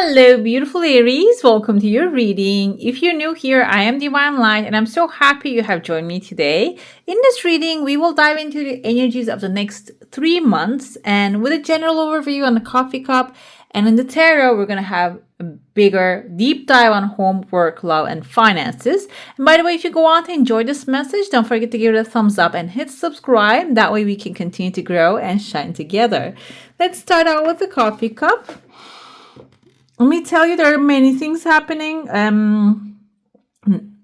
Hello, beautiful Aries. Welcome to your reading. If you're new here, I am Divine Light, and I'm so happy you have joined me today. In this reading, we will dive into the energies of the next 3 months, and with a general overview on the coffee cup. And in the tarot, we're going to have a bigger deep dive on home, work, love, and finances. And by the way, if you go on to enjoy this message, don't forget to give it a thumbs up and hit subscribe. That way we can continue to grow and shine together. Let's start out with the coffee cup. Let me tell you, there are many things happening.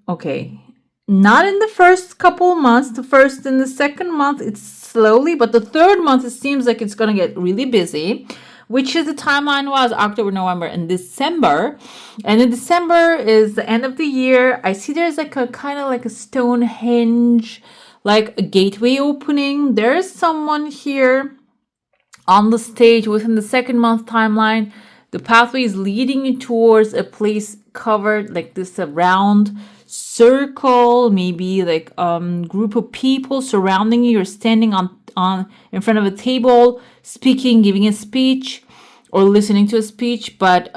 Okay. Not in the first couple months. The first and the second month, it's slowly. But the third month, it seems like it's going to get really busy. Which is the timeline was October, November, and December. And in December is the end of the year. I see there's like a kind of like a Stonehenge, like a gateway opening. There's someone here on the stage within the second month timeline. The pathway is leading you towards a place covered like this, a round circle, maybe like group of people surrounding you. You're standing on in front of a table, speaking, giving a speech, or listening to a speech. But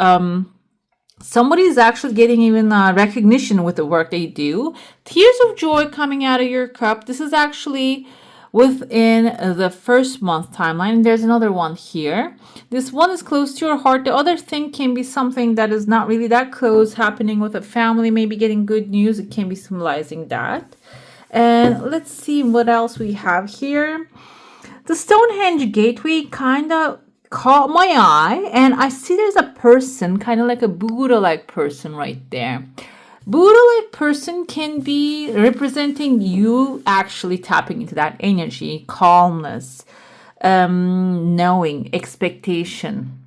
somebody is actually getting even recognition with the work they do. Tears of joy coming out of your cup. This is actually within the first month timeline. There's another one here. This one is close to your heart. The other thing can be something that is not really that close, happening with a family, maybe getting good news. It can be symbolizing that. And let's see what else we have here. The Stonehenge gateway kind of caught my eye, and I see there's a person, kind of like a Buddha-like person right there. Buddha-like person can be representing you actually tapping into that energy, calmness, knowing, expectation.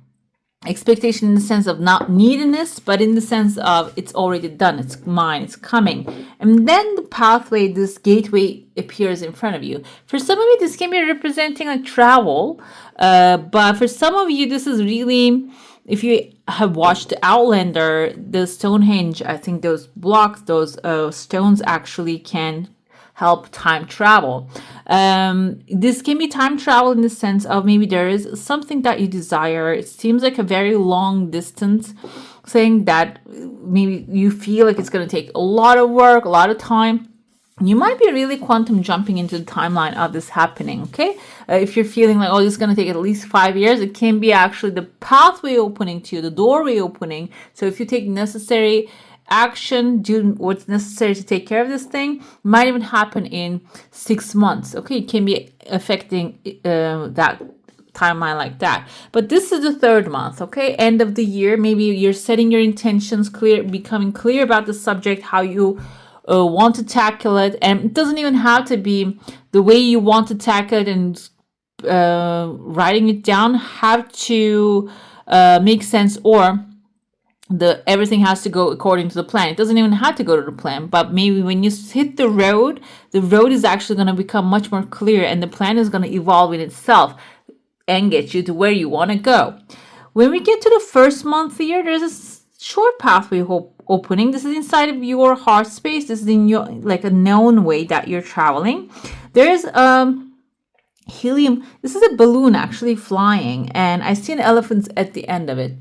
Expectation in the sense of not neediness, but in the sense of it's already done, it's mine, it's coming. And then the pathway, this gateway appears in front of you. For some of you, this can be representing like travel, but for some of you, this is really, if you have watched Outlander, the Stonehenge, I think those blocks, those stones actually can help time travel. This can be time travel in the sense of maybe there is something that you desire. It seems like a very long distance thing that maybe you feel like it's going to take a lot of work, a lot of time. You might be really quantum jumping into the timeline of this happening, okay? If you're feeling like, oh, this is going to take at least 5 years, it can be actually the pathway opening to you, the doorway opening. So if you take necessary action, do what's necessary to take care of this thing, might even happen in 6 months, okay? It can be affecting that timeline like that. But this is the third month, okay? End of the year, maybe you're setting your intentions clear, becoming clear about the subject, how you want to tackle it, and it doesn't even have to be the way you want to tackle it, and writing it down have to make sense, or everything has to go according to the plan. It doesn't even have to go to the plan, but maybe when you hit the road is actually going to become much more clear, and the plan is going to evolve in itself and get you to where you want to go. When we get to the first month here, there's a short pathway opening. This is inside of your heart space. This is in your like a known way that you're traveling. There's helium. This is a balloon actually flying, and I see an elephant at the end of it.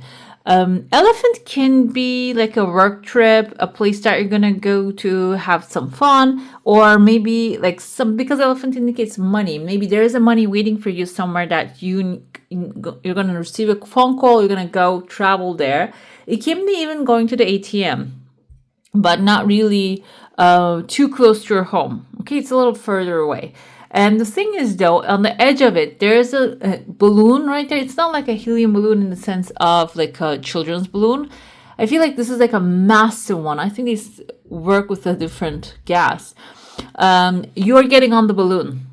Elephant can be like a work trip, a place that you're gonna go to have some fun, or maybe like because elephant indicates money. Maybe there is a money waiting for you somewhere that you're gonna receive a phone call. You're gonna go travel there. It can be even going to the ATM, but not really too close to your home. Okay, it's a little further away. And the thing is, though, on the edge of it, there's a balloon right there. It's not like a helium balloon in the sense of like a children's balloon. I feel like this is like a massive one. I think these work with a different gas. You're getting on the balloon.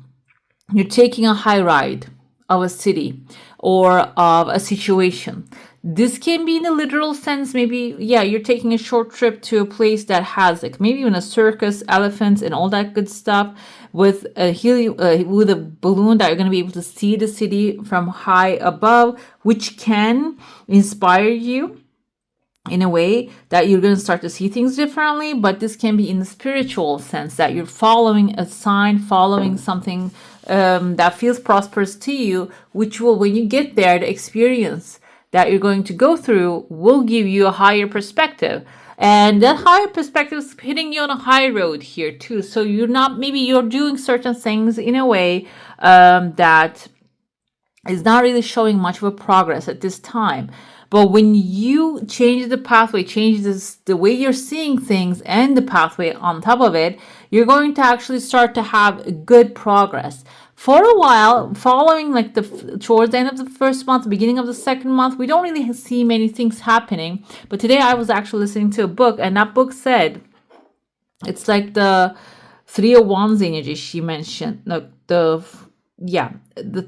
You're taking a high ride of a city or of a situation. This can be in a literal sense. Maybe, yeah, you're taking a short trip to a place that has like maybe even a circus, elephants, and all that good stuff, with a with a balloon that you're going to be able to see the city from high above, which can inspire you in a way that you're going to start to see things differently. But this can be in the spiritual sense, that you're following a sign, following something that feels prosperous to you, which will, when you get there, the experience that you're going to go through will give you a higher perspective. And that higher perspective is hitting you on a high road here too. So maybe you're doing certain things in a way that is not really showing much of a progress at this time. But when you change the pathway, the way you're seeing things and the pathway on top of it, you're going to actually start to have good progress. For a while, following like towards the end of the first month, beginning of the second month, we don't really see many things happening. But today I was actually listening to a book, and that book said it's like the Three of Wands energy she mentioned. No, the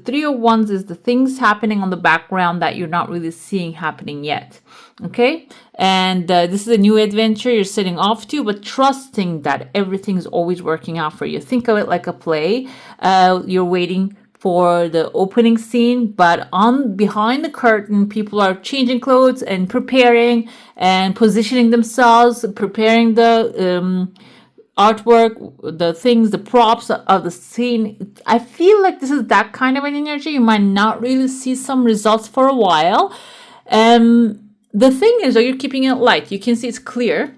Three of Wands is the things happening on the background that you're not really seeing happening yet. Okay, and this is a new adventure you're setting off to, but trusting that everything's always working out for you. Think of it like a play. You're waiting for the opening scene, but behind the curtain, people are changing clothes and preparing and positioning themselves, preparing the artwork, the things, the props of the scene. I feel like this is that kind of an energy. You might not really see some results for a while. The thing is, though, you're keeping it light. You can see it's clear.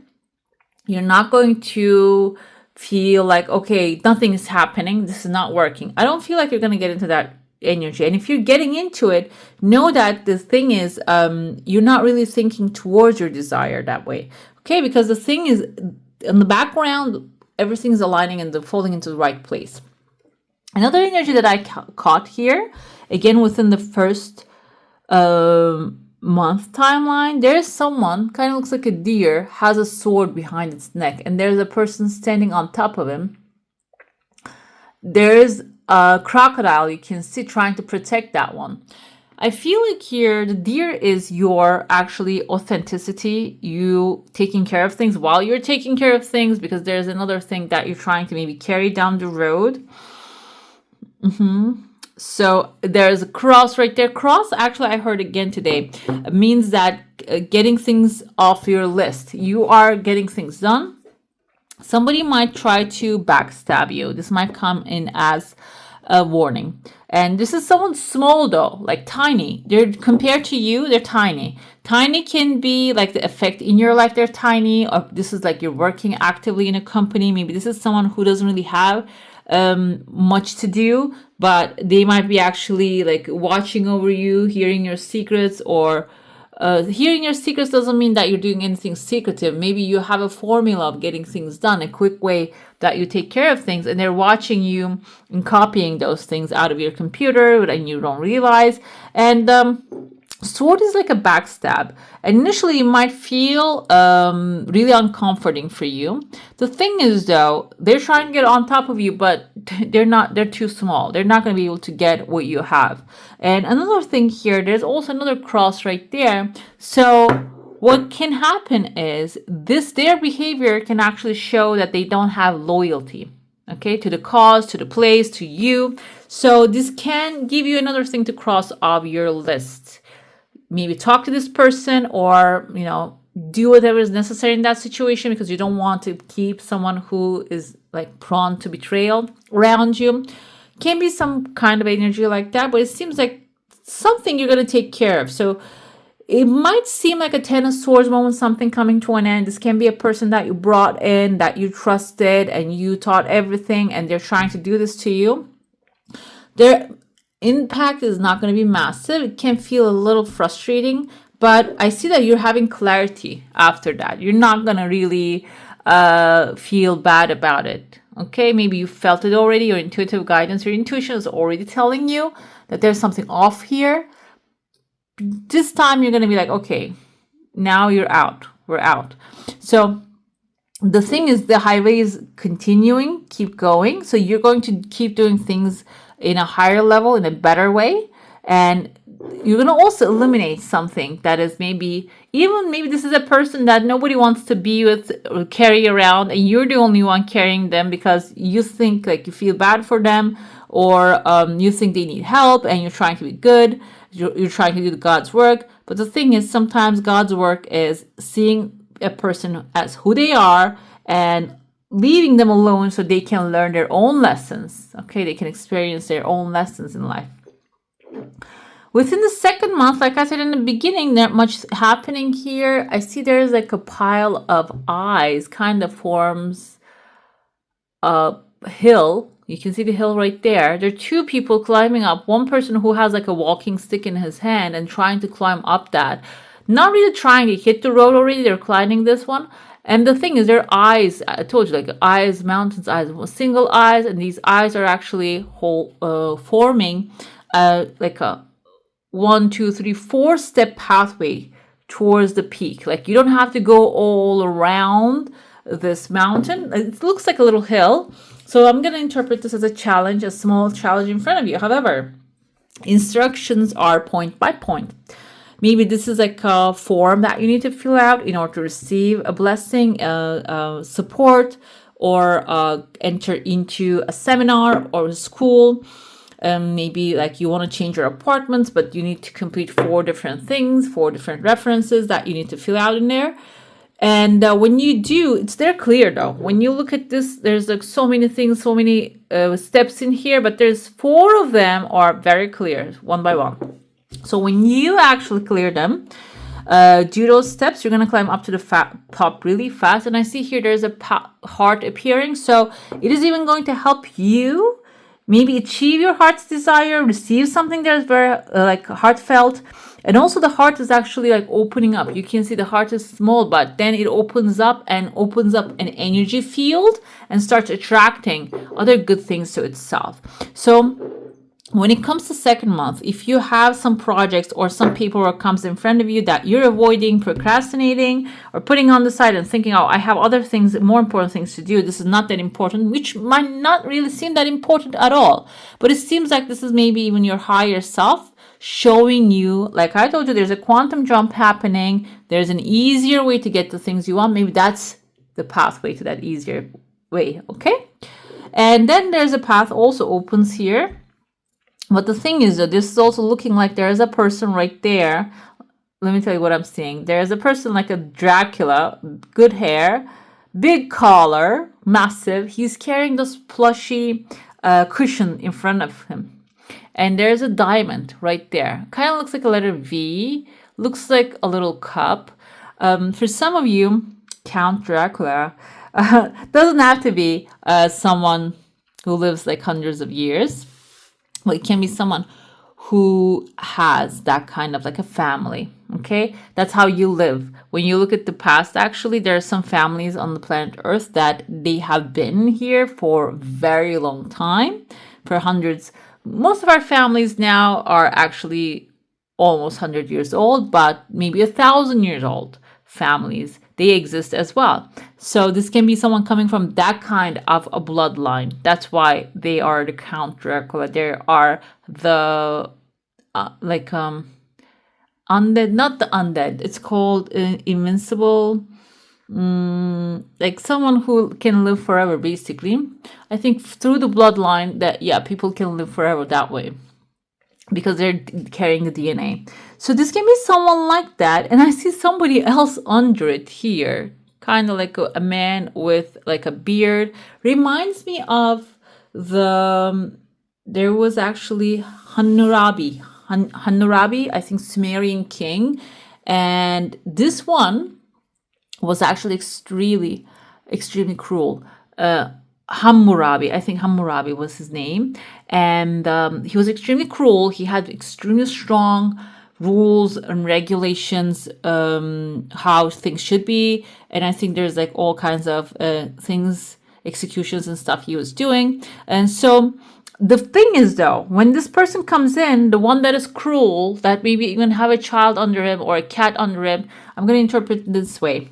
You're not going to feel like, okay, nothing is happening. This is not working. I don't feel like you're going to get into that energy. And if you're getting into it, know that the thing is, you're not really thinking towards your desire that way. Okay, because the thing is, in the background, everything's aligning and falling into the right place. Another energy that I caught here, again within the first month timeline, there's someone, kind of looks like a deer, has a sword behind its neck, and there's a person standing on top of him. There's a crocodile you can see trying to protect that one. I feel like here the deer is your actually authenticity, you taking care of things while you're taking care of things, because there's another thing that you're trying to maybe carry down the road. So there's a cross right there. Cross, actually, I heard again today, means that getting things off your list. You are getting things done. Somebody might try to backstab you. This might come in as a warning. And this is someone small though, like tiny. They're compared to you, they're tiny. Tiny can be like the effect in your life, they're tiny, or this is like you're working actively in a company. Maybe this is someone who doesn't really have much to do, but they might be actually like watching over you, hearing your secrets, or hearing your secrets doesn't mean that you're doing anything secretive. Maybe you have a formula of getting things done, a quick way that you take care of things, and they're watching you and copying those things out of your computer, and you don't realize. And sword is like a backstab. And initially, you might feel really uncomforting for you. The thing is, though, they're trying to get on top of you, but they're not. They're too small. They're not going to be able to get what you have. And another thing here, there's also another cross right there. So what can happen is their behavior can actually show that they don't have loyalty, okay, to the cause, to the place, to you. So this can give you another thing to cross off your list. Maybe talk to this person, or, do whatever is necessary in that situation, because you don't want to keep someone who is like prone to betrayal around you. Can be some kind of energy like that, but it seems like something you're going to take care of. So it might seem like a Ten of Swords moment, something coming to an end. This can be a person that you brought in, that you trusted, and you taught everything, and they're trying to do this to you. Their impact is not going to be massive. It can feel a little frustrating, but I see that you're having clarity after that. You're not going to really feel bad about it. Okay, maybe you felt it already, your intuitive guidance, your intuition is already telling you that there's something off here. This time you're going to be like, okay, now you're out. We're out. So the thing is, the highway is continuing, keep going. So you're going to keep doing things in a higher level, in a better way. And you're going to also eliminate something that is maybe this is a person that nobody wants to be with or carry around, and you're the only one carrying them because you think like you feel bad for them, or you think they need help, and you're trying to be good. You're trying to do God's work. But the thing is, sometimes God's work is seeing a person as who they are and leaving them alone so they can learn their own lessons. Okay, they can experience their own lessons in life. Within the second month, like I said in the beginning, not much happening here. I see there's like a pile of eyes kind of forms a hill. You can see the hill right there. There are two people climbing up. One person who has like a walking stick in his hand and trying to climb up that. Not really trying to hit the road already. They're climbing this one. And the thing is, their eyes, I told you, like eyes, mountains, eyes, single eyes, and these eyes are actually forming like a 1, 2, 3, 4-step pathway towards the peak. Like you don't have to go all around this mountain. It looks like a little hill. So I'm going to interpret this as a challenge, a small challenge in front of you. However, instructions are point by point. Maybe this is like a form that you need to fill out in order to receive a blessing, support, or enter into a seminar or a school. Maybe like you want to change your apartments, but you need to complete 4 different things, 4 different references that you need to fill out in there. And when you do, it's there clear though. When you look at this, there's like so many things, so many steps in here, but there's 4 of them are very clear, one by one. So when you actually clear them, do those steps, you're going to climb up to the top really fast. And I see here there's a heart appearing. So it is even going to help you maybe achieve your heart's desire, receive something that's very like heartfelt. And also the heart is actually like opening up. You can see the heart is small, but then it opens up and opens up an energy field and starts attracting other good things to itself. So when it comes to second month, if you have some projects or some paperwork comes in front of you that you're avoiding, procrastinating, or putting on the side and thinking, oh, I have other things, more important things to do, this is not that important, which might not really seem that important at all. But it seems like this is maybe even your higher self showing you, like I told you, there's a quantum jump happening. There's an easier way to get the things you want. Maybe that's the pathway to that easier way, okay? And then there's a path also opens here. But the thing is that this is also looking like there is a person right there. Let me tell you what I'm seeing. There is a person like a Dracula, good hair, big collar, massive. He's carrying this plushy cushion in front of him. And there's a diamond right there. Kind of looks like a letter V. Looks like a little cup. For some of you, Count Dracula doesn't have to be someone who lives like hundreds of years. Well, it can be someone who has that kind of like a family, okay? That's how you live. When you look at the past, actually, there are some families on the planet Earth that they have been here for a very long time, for hundreds. Most of our families now are actually almost 100 years old, but maybe 1,000 years old families. They exist as well. So this can be someone coming from that kind of a bloodline. That's why they are the Count Dracula. They are the undead, not the undead. It's called invincible. Like someone who can live forever, basically. I think through the bloodline that, yeah, people can live forever that way, because they're carrying the DNA. So this can be someone like that. And I see somebody else under it here. Kind of like a man with like a beard. Reminds me of there was actually Hammurabi, I think Sumerian king. And this one was actually extremely, extremely cruel. Hammurabi, I think Hammurabi was his name. And he was extremely cruel. He had extremely strong rules and regulations, how things should be. And I think there's like all kinds of things, executions and stuff he was doing. And so the thing is though, when this person comes in, the one that is cruel, that maybe even have a child under him or a cat under him, I'm going to interpret it this way.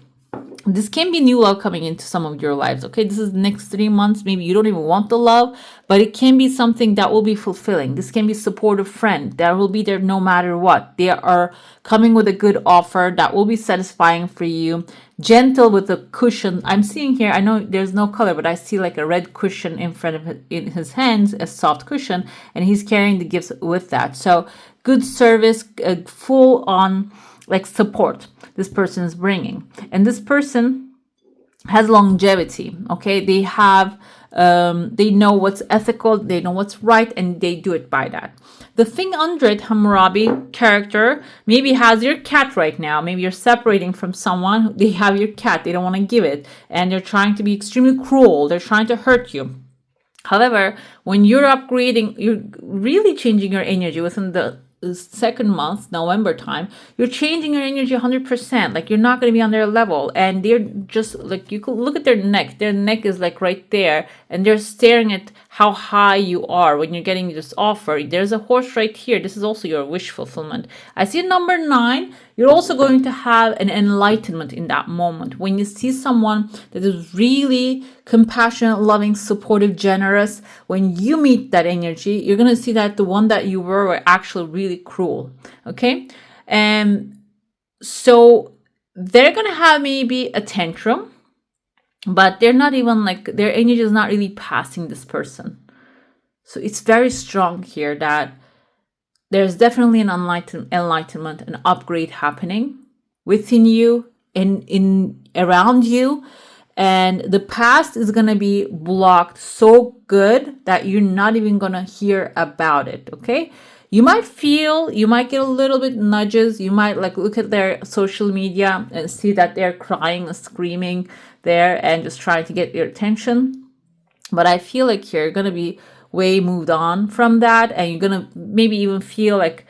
This can be new love coming into some of your lives, okay? This is the next 3 months. Maybe you don't even want the love, but it can be something that will be fulfilling. This can be a supportive friend that will be there no matter what. They are coming with a good offer that will be satisfying for you. Gentle with a cushion. I'm seeing here, I know there's no color, but I see like a red cushion in front of in his hands, a soft cushion, and he's carrying the gifts with that. So good service, full on like support this person is bringing. And this person has longevity. Okay, they have they know what's ethical, they know what's right, and they do it by that. The thing under it, Hammurabi character, maybe has your cat right now. Maybe you're separating from someone, they have your cat, they don't want to give it, and they're trying to be extremely cruel, they're trying to hurt you. However, when you're upgrading, you're really changing your energy within the second month, November time, you're changing your energy 100%. Like, you're not going to be on their level. And they're just like, you could look at their neck. Their neck is like right there. And they're staring at how high you are when you're getting this offer. There's a horse right here. This is also your wish fulfillment. I see number 9. You're also going to have an enlightenment in that moment. When you see someone that is really compassionate, loving, supportive, generous, when you meet that energy, you're going to see that the one that you were actually really cruel. Okay? And so they're going to have maybe a tantrum, but they're not even like, their energy is not really passing this person. So it's very strong here that there's definitely an enlightenment, an upgrade happening within you and in around you. And the past is going to be blocked so good that you're not even going to hear about it. Okay. You might get a little bit nudges. You might like look at their social media and see that they're crying and screaming there and just trying to get your attention. But I feel like you're going to be way moved on from that, and you're going to maybe even feel like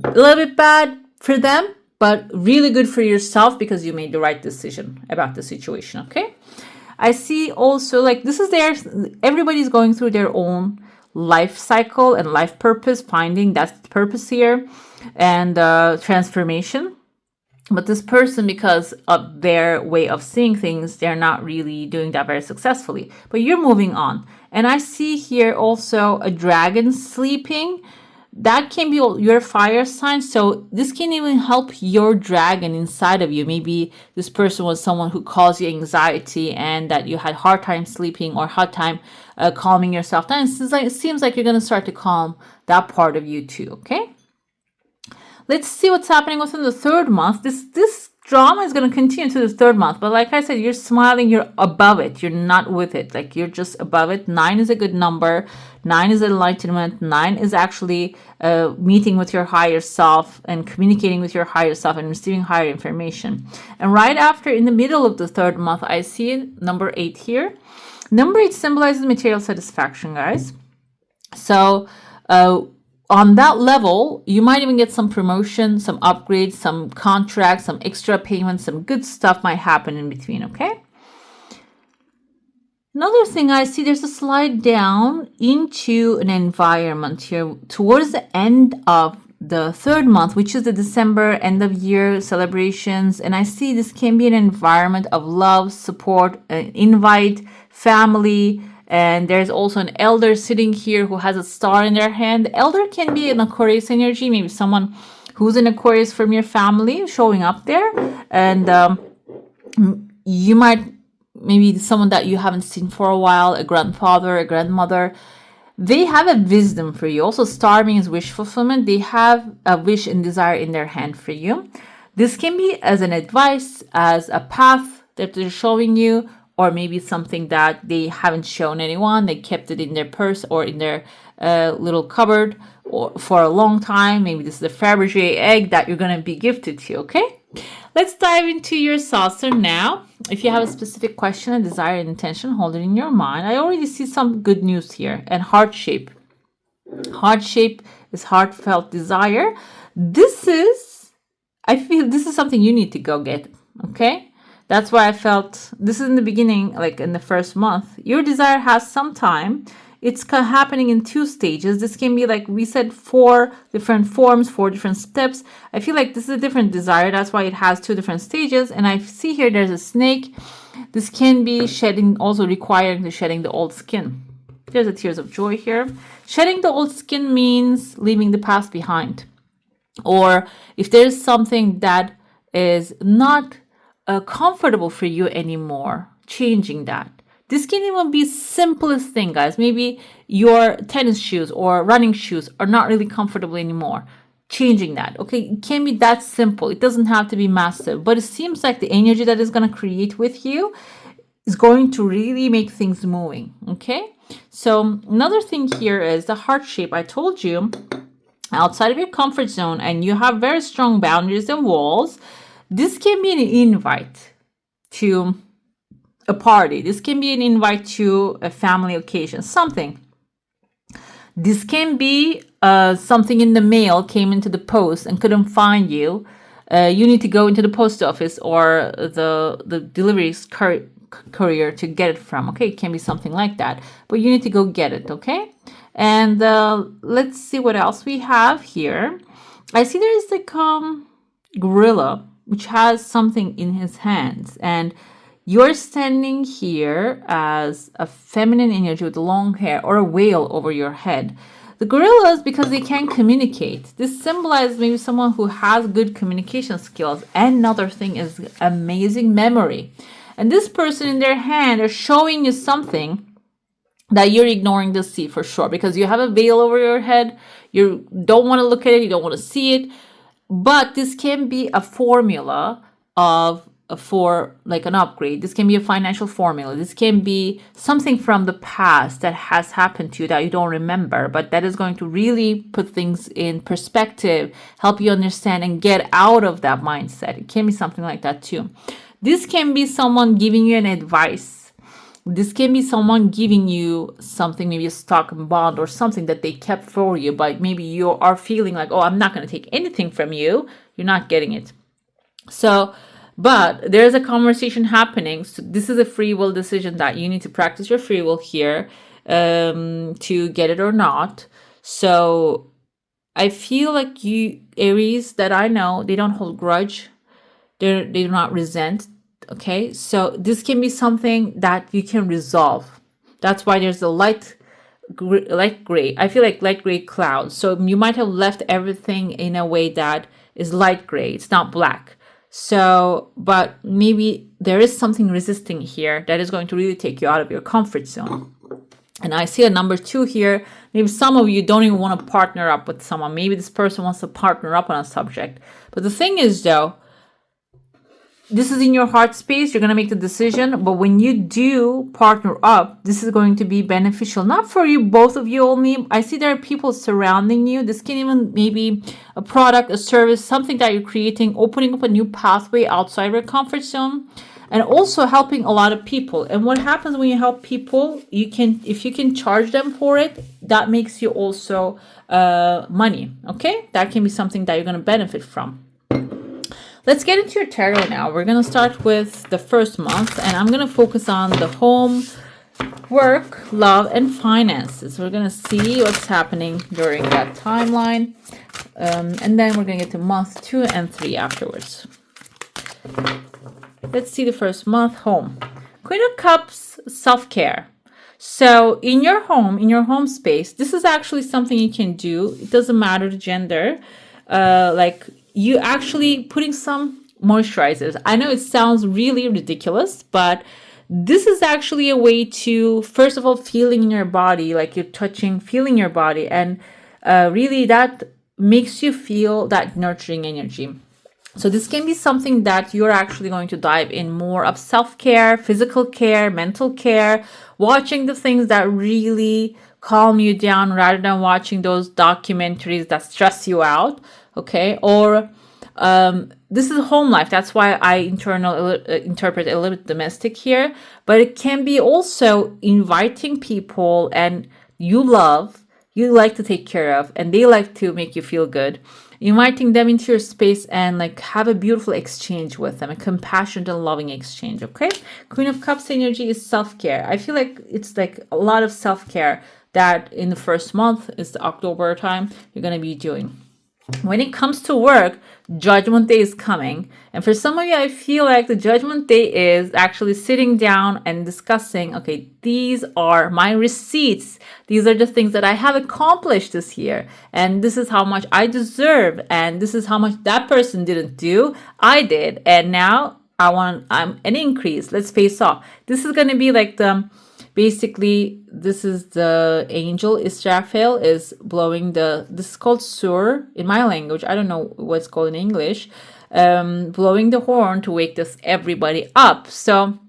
a little bit bad for them, but really good for yourself because you made the right decision about the situation. Okay. I see also like this is everybody's going through their own life cycle and life purpose, finding that's the purpose here, and transformation. But this person, because of their way of seeing things, they're not really doing that very successfully. But you're moving on. And I see here also a dragon sleeping. That can be your fire sign. So this can even help your dragon inside of you. Maybe this person was someone who caused you anxiety and that you had hard time sleeping or hard time calming yourself down. It seems like you're going to start to calm that part of you too, okay? Let's see what's happening within the third month. This drama is going to continue to the third month. But like I said, you're smiling. You're above it. You're not with it. Like, you're just above it. 9 is a good number. 9 is enlightenment. 9 is actually meeting with your higher self and communicating with your higher self and receiving higher information. And right after, in the middle of the third month, I see number 8 here. Number 8 symbolizes material satisfaction, guys. So, on that level, you might even get some promotion, some upgrades, some contracts, some extra payments, some good stuff might happen in between, okay? Another thing I see, there's a slide down into an environment here towards the end of the third month, which is the December end of year celebrations. And I see this can be an environment of love, support, invite, family. And there's also an elder sitting here who has a star in their hand. The elder can be an Aquarius energy, maybe someone who's an Aquarius from your family showing up there. And you might, maybe someone that you haven't seen for a while, a grandfather, a grandmother. They have a wisdom for you. Also, star means wish fulfillment. They have a wish and desire in their hand for you. This can be as an advice, as a path that they're showing you, or maybe something that they haven't shown anyone. They kept it in their purse or in their little cupboard for a long time. Maybe this is a Fabergé egg that you're going to be gifted to, okay? Let's dive into your saucer now. If you have a specific question, a desire, and intention, hold it in your mind. I already see some good news here. And heart shape. Heart shape is heartfelt desire. I feel this is something you need to go get, okay? That's why I felt this is in the beginning, like in the first month. Your desire has some time. It's happening in 2 stages. This can be, like we said, 4 different forms, 4 different steps. I feel like this is a different desire. That's why it has 2 different stages. And I see here there's a snake. This can be shedding, also requiring the shedding the old skin. There's a tears of joy here. Shedding the old skin means leaving the past behind. Or if there's something that is not comfortable for you anymore, changing that. This can even be simplest thing, guys. Maybe your tennis shoes or running shoes are not really comfortable anymore. Changing that, okay? It can be that simple. It doesn't have to be massive, but it seems like the energy that is going to create with you is going to really make things moving. Okay. So another thing here is the heart shape. I told you, outside of your comfort zone and you have very strong boundaries and walls, this can be an invite to a party. This can be an invite to a family occasion, something. This can be something in the mail came into the post and couldn't find you. You need to go into the post office or the delivery courier to get it from. Okay, it can be something like that, but you need to go get it. Okay, and let's see what else we have here. I see there is like gorilla which has something in his hands, and you're standing here as a feminine energy with long hair or a veil over your head. The gorillas, because they can communicate, this symbolizes maybe someone who has good communication skills. And another thing is amazing memory. And this person in their hand are showing you something that you're ignoring to see for sure, because you have a veil over your head. You don't want to look at it. You don't want to see it. But this can be a formula for like an upgrade. This can be a financial formula. This can be something from the past that has happened to you that you don't remember, but that is going to really put things in perspective, help you understand and get out of that mindset. It can be something like that too. This can be someone giving you an advice. This can be someone giving you something, maybe a stock and bond or something that they kept for you, but maybe you are feeling like, oh, I'm not going to take anything from you. You're not getting it. So, but there's a conversation happening. So this is a free will decision that you need to practice your free will here to get it or not. So I feel like you, Aries, that I know, they don't hold grudge. They do not resent. Okay, so this can be something that you can resolve. That's why there's a light gray. I feel like light gray clouds. So you might have left everything in a way that is light gray. It's not black. So, but maybe there is something resisting here that is going to really take you out of your comfort zone. And I see a number 2 here. Maybe some of you don't even want to partner up with someone. Maybe this person wants to partner up on a subject. But the thing is, though, this is in your heart space. You're going to make the decision. But when you do partner up, this is going to be beneficial. Not for you, both of you only. I see there are people surrounding you. This can even maybe a product, a service, something that you're creating, opening up a new pathway outside your comfort zone. And also helping a lot of people. And what happens when you help people, you can, if you can charge them for it, that makes you also money. Okay? That can be something that you're going to benefit from. Let's get into your tarot now. We're going to start with the first month, and I'm going to focus on the home, work, love, and finances. We're going to see what's happening during that timeline. And then we're going to get to month 2 and 3 afterwards. Let's see the first month, home. Queen of Cups, self-care. So in your home space, this is actually something you can do. It doesn't matter the gender. Like you actually putting some moisturizers. I know it sounds really ridiculous, but this is actually a way to, first of all, feeling in your body, like you're touching, feeling your body. And really that makes you feel that nurturing energy. So this can be something that you're actually going to dive in more of self-care, physical care, mental care, watching the things that really calm you down rather than watching those documentaries that stress you out. Okay, or this is home life. That's why I interpret a little bit domestic here. But it can be also inviting people and you like to take care of, and they like to make you feel good. Inviting them into your space and like have a beautiful exchange with them, a compassionate and loving exchange. Okay, Queen of Cups energy is self-care. I feel like it's like a lot of self-care that in the first month is the October time you're going to be doing. When it comes to work, Judgment Day is coming. And for some of you, I feel like the Judgment Day is actually sitting down and discussing, okay, these are my receipts. These are the things that I have accomplished this year. And this is how much I deserve. And this is how much that person didn't do. I did. And now I'm an increase. Let's face off. This is going to be like basically, this is the angel Israfel is blowing this is called sur in my language. I don't know what's called in English. Blowing the horn to wake everybody up. So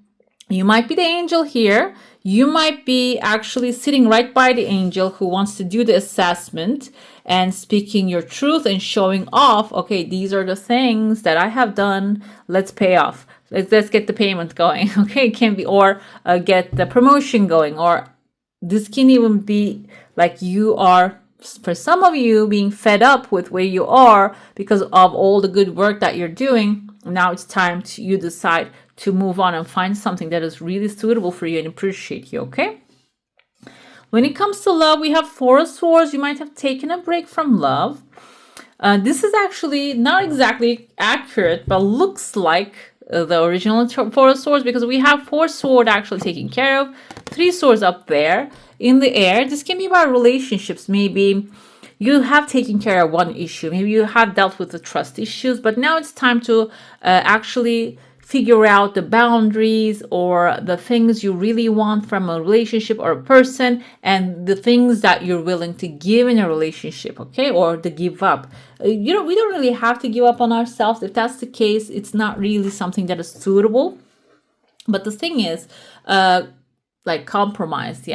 You might be the angel here. You might be actually sitting right by the angel who wants to do the assessment and speaking your truth and showing off, okay, these are the things that I have done. Let's pay off. Let's get the payment going. Okay, it can be, or get the promotion going, or this can even be like you are, for some of you, being fed up with where you are because of all the good work that you're doing. Now it's time to you decide to move on and find something that is really suitable for you and appreciate you, okay? When it comes to love, we have Four of Swords. You might have taken a break from love. This is actually not exactly accurate, but looks like the original Four of Swords, because we have Four Swords actually taken care of, Three Swords up there in the air. This can be about relationships. Maybe you have taken care of one issue. Maybe you have dealt with the trust issues, but now it's time to actually figure out the boundaries or the things you really want from a relationship or a person, and the things that you're willing to give in a relationship, okay, or to give up. We don't really have to give up on ourselves. If that's the case, it's not really something that is suitable. But the thing is, like compromise,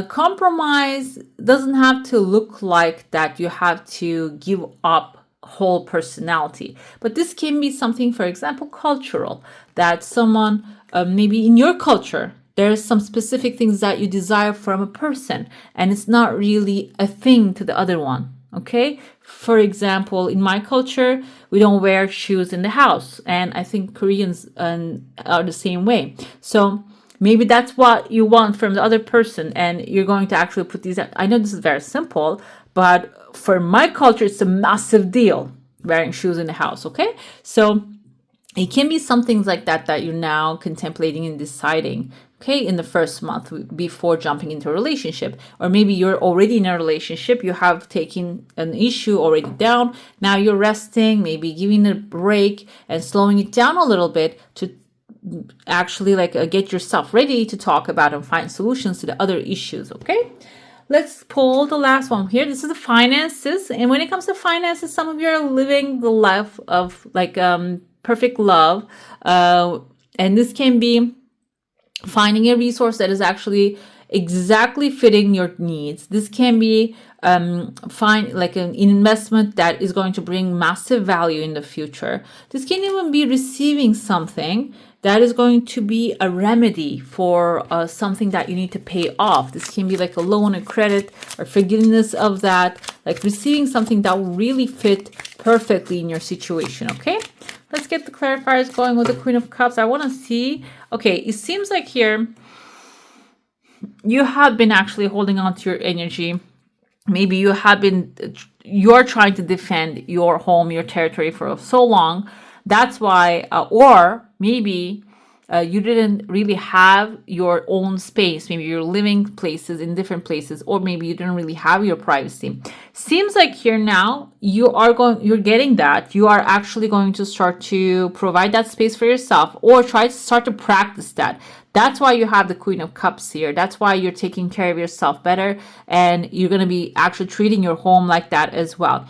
compromise doesn't have to look like that you have to give up whole personality, but this can be something, for example, cultural, that someone, maybe in your culture, there's some specific things that you desire from a person and it's not really a thing to the other one, okay? For example, in my culture, we don't wear shoes in the house, and I think Koreans are the same way. So maybe that's what you want from the other person, and you're going to actually put these. I know this is very simple, but for my culture, it's a massive deal wearing shoes in the house, okay? So it can be some things like that that you're now contemplating and deciding, okay, in the first month before jumping into a relationship. Or maybe you're already in a relationship, you have taken an issue already down, now you're resting, maybe giving it a break and slowing it down a little bit to actually get yourself ready to talk about and find solutions to the other issues, okay? Let's pull the last one here. This is the finances. And when it comes to finances, some of you are living the life of perfect love. And this can be finding a resource that is actually exactly fitting your needs. This can be find like an investment that is going to bring massive value in the future. This can even be receiving something that is going to be a remedy for something that you need to pay off. This can be like a loan or credit or forgiveness of that, like receiving something that will really fit perfectly in your situation, okay? Let's get the clarifiers going with the Queen of Cups. I want to see, okay, it seems like here you have been actually holding on to your energy. Maybe you're trying to defend your home, your territory for so long. That's why, or maybe you didn't really have your own space. Maybe you're living places in different places, or maybe you didn't really have your privacy. Seems like here now you're getting that. You are actually going to start to provide that space for yourself, or try to start to practice that. That's why you have the Queen of Cups here. That's why you're taking care of yourself better, and you're going to be actually treating your home like that as well.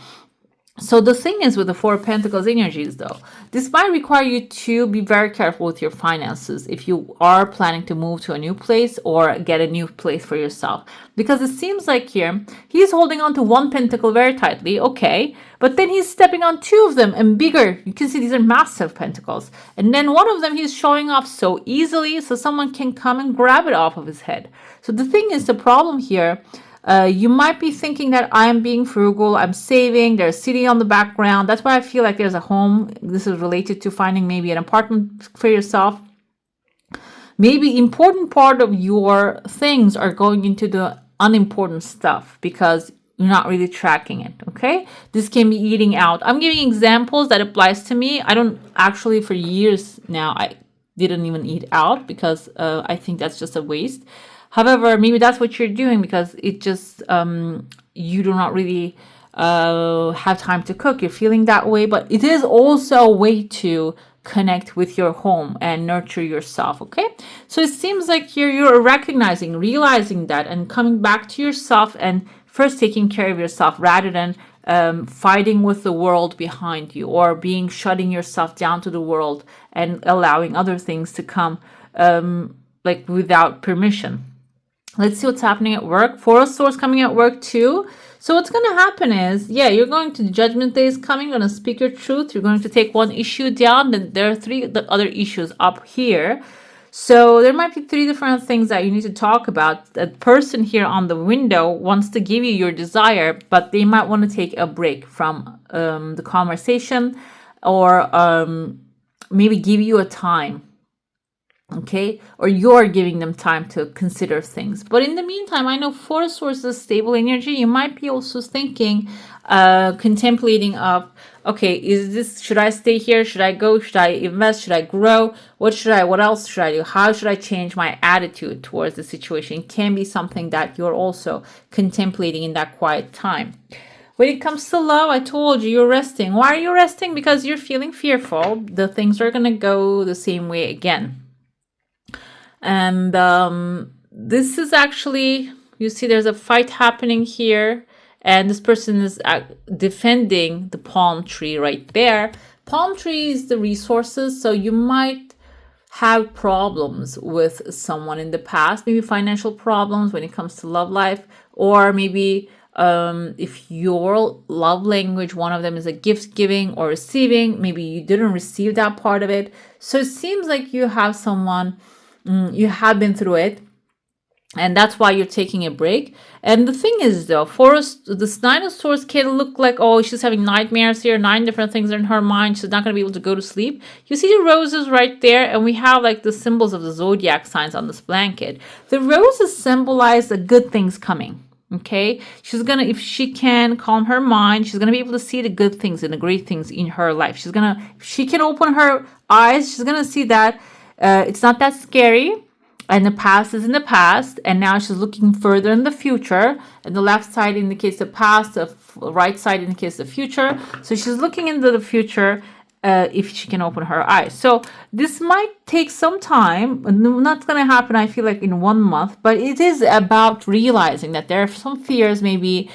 So the thing is with the Four of Pentacles energies, though, this might require you to be very careful with your finances if you are planning to move to a new place or get a new place for yourself. Because it seems like here, he's holding on to one pentacle very tightly, okay, but then he's stepping on two of them and bigger. You can see these are massive pentacles. And then one of them he's showing off so easily, so someone can come and grab it off of his head. So the thing is, the problem here, you might be thinking that I'm being frugal, I'm saving, there's a city on the background. That's why I feel like there's a home. This is related to finding maybe an apartment for yourself. Maybe important part of your things are going into the unimportant stuff because you're not really tracking it, okay? This can be eating out. I'm giving examples that applies to me. I don't actually, for years now, I didn't even eat out because I think that's just a waste. However, maybe that's what you're doing because it just, you do not really have time to cook. You're feeling that way, but it is also a way to connect with your home and nurture yourself, okay? So it seems like here you're recognizing, realizing that, and coming back to yourself and first taking care of yourself rather than fighting with the world behind you or shutting yourself down to the world and allowing other things to come like without permission. Let's see what's happening at work. Four of Swords coming at work too. So what's going to happen is, yeah, you're going to, Judgment Day is coming, you're going to speak your truth. You're going to take one issue down. Then there are three other issues up here. So there might be three different things that you need to talk about. That person here on the window wants to give you your desire, but they might want to take a break from the conversation, or maybe give you a time. Okay, or you're giving them time to consider things. But in the meantime, I know Four of Swords is stable energy. You might be also thinking, contemplating of, okay, should I stay here? Should I go? Should I invest? Should I grow? What else should I do? How should I change my attitude towards the situation? It can be something that you're also contemplating in that quiet time. When it comes to love, I told you, you're resting. Why are you resting? Because you're feeling fearful. The things are going to go the same way again. And this is actually, you see there's a fight happening here, and this person is defending the palm tree right there. Palm tree is the resources, so you might have problems with someone in the past, maybe financial problems when it comes to love life, or maybe if your love language, one of them is a gift giving or receiving, maybe you didn't receive that part of it. So it seems like you have someone, you have been through it, and that's why you're taking a break. And the thing is, though, this Nine of Swords can look like, oh, she's having nightmares here, 9 different things in her mind, she's not going to be able to go to sleep. You see the roses right there, and we have like the symbols of the zodiac signs on this blanket. The roses symbolize the good things coming. Okay, she's gonna, if she can calm her mind, she's gonna be able to see the good things and the great things in her life. If she can open her eyes, she's gonna see that it's not that scary, and the past is in the past, and now she's looking further in the future, and the left side indicates the past, the right side indicates the future. So she's looking into the future, if she can open her eyes. So this might take some time, not going to happen, I feel like, in 1 month, but it is about realizing that there are some fears maybe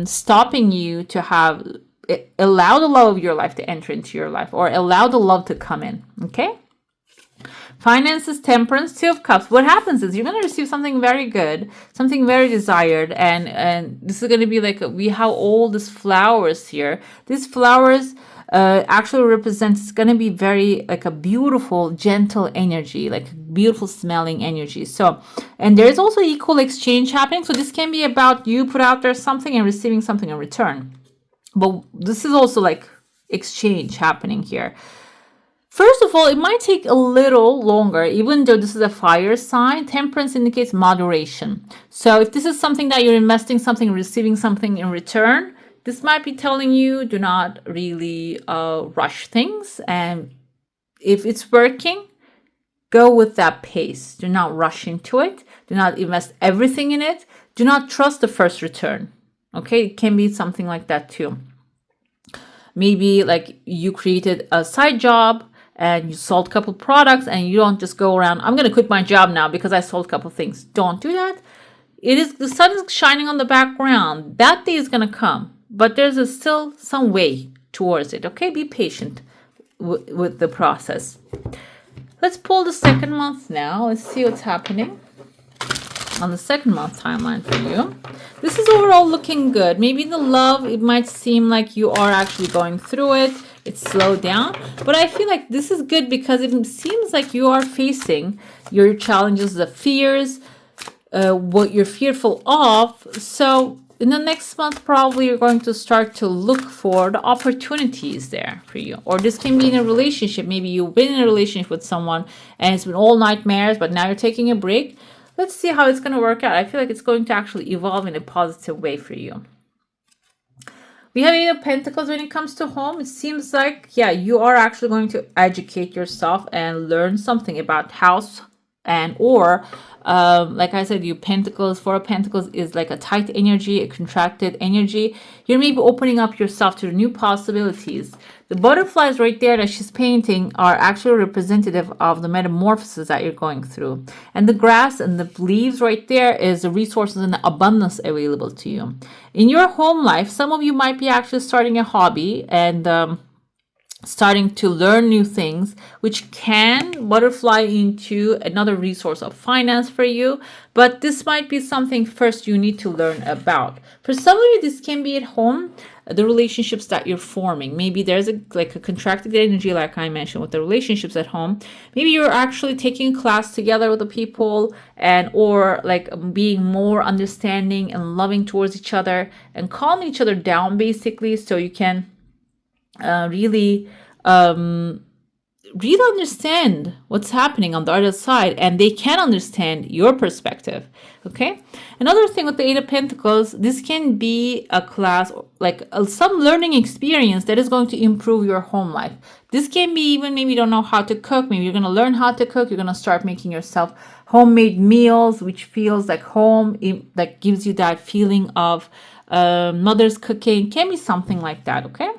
stopping you to allow the love of your life to enter into your life, or allow the love to come in. Okay. Finances, Temperance, Two of Cups. What happens is you're going to receive something very good, something very desired, and this is going to be like, we have all these flowers here. These flowers actually represents, it's going to be very like a beautiful, gentle energy, like beautiful smelling energy. So, and there's also equal exchange happening. So this can be about you put out there something and receiving something in return. But this is also like exchange happening here. First of all, it might take a little longer, even though this is a fire sign. Temperance indicates moderation. So if this is something that you're investing something, receiving something in return, this might be telling you, do not really rush things. And if it's working, go with that pace. Do not rush into it. Do not invest everything in it. Do not trust the first return. Okay, it can be something like that too. Maybe like you created a side job, and you sold a couple products, and you don't just go around, I'm going to quit my job now because I sold a couple things. Don't do that. The sun is shining on the background. That day is going to come, but there's still some way towards it. Okay, be patient with the process. Let's pull the second month now. Let's see what's happening on the second month timeline for you. This is overall looking good. Maybe the love, it might seem like you are actually going through it. It's slowed down, but I feel like this is good because it seems like you are facing your challenges, the fears, what you're fearful of. So in the next month, probably you're going to start to look for the opportunities there for you. Or this can be in a relationship. Maybe you've been in a relationship with someone and it's been all nightmares, but now you're taking a break. Let's see how it's going to work out. I feel like it's going to actually evolve in a positive way for you. We have Eight of Pentacles when it comes to home. It seems like, yeah, you are actually going to educate yourself and learn something about house, and or like I said, Four of Pentacles is like a tight energy, a contracted energy. You're maybe opening up yourself to new possibilities. The butterflies right there that she's painting are actually representative of the metamorphosis that you're going through. And the grass and the leaves right there is the resources and the abundance available to you. In your home life, some of you might be actually starting a hobby and starting to learn new things, which can butterfly into another resource of finance for you. But this might be something first you need to learn about. For some of you, this can be at home, the relationships that you're forming. Maybe there's a contracted energy, like I mentioned, with the relationships at home. Maybe you're actually taking a class together with the people, and or like being more understanding and loving towards each other and calming each other down, basically, so you can really understand what's happening on the other side, and they can understand your perspective. Okay, another thing with the Eight of Pentacles, this can be a class, like some learning experience that is going to improve your home life. This can be even, maybe you don't know how to cook, maybe you're going to learn how to cook, you're going to start making yourself homemade meals, which feels like home, that gives you that feeling of mother's cooking. Can be something like that. Okay,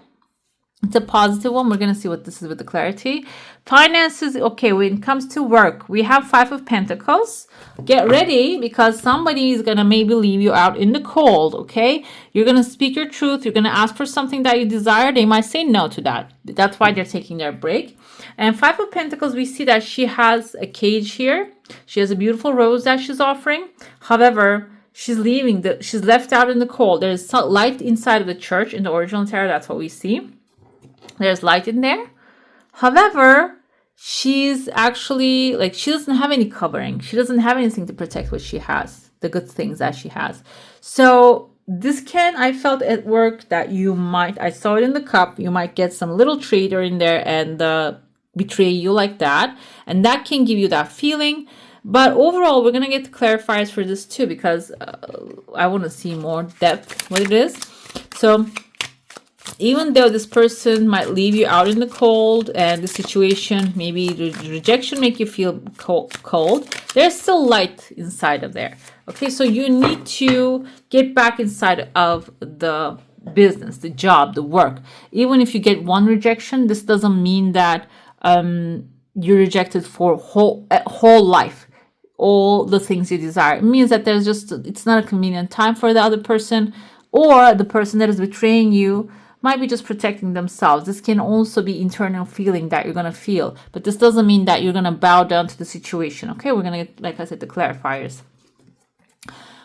it's a positive one. We're going to see what this is with the clarity. Finances, okay, when it comes to work, we have Five of Pentacles. Get ready, because somebody is going to maybe leave you out in the cold, okay? You're going to speak your truth. You're going to ask for something that you desire. They might say no to that. That's why they're taking their break. And Five of Pentacles, we see that she has a cage here. She has a beautiful rose that she's offering. However, she's left out in the cold. There's light inside of the church in the original tarot. That's what we see. There's light in there. However, she's actually she doesn't have any covering. She doesn't have anything to protect what she has, the good things that she has. So this I felt at work that I saw it in the cup, you might get some little traitor in there and betray you like that. And that can give you that feeling. But overall, we're going to get the clarifiers for this too, because I want to see more depth what it is. So even though this person might leave you out in the cold, and the situation, maybe the rejection make you feel cold, there's still light inside of there. Okay, so you need to get back inside of the business, the job, the work. Even if you get one rejection, this doesn't mean that you're rejected for whole life, all the things you desire. It means that it's not a convenient time for the other person, or the person that is betraying you might be just protecting themselves. This can also be internal feeling that you're going to feel, but this doesn't mean that you're going to bow down to the situation. Okay, we're going to get, like I said, the clarifiers.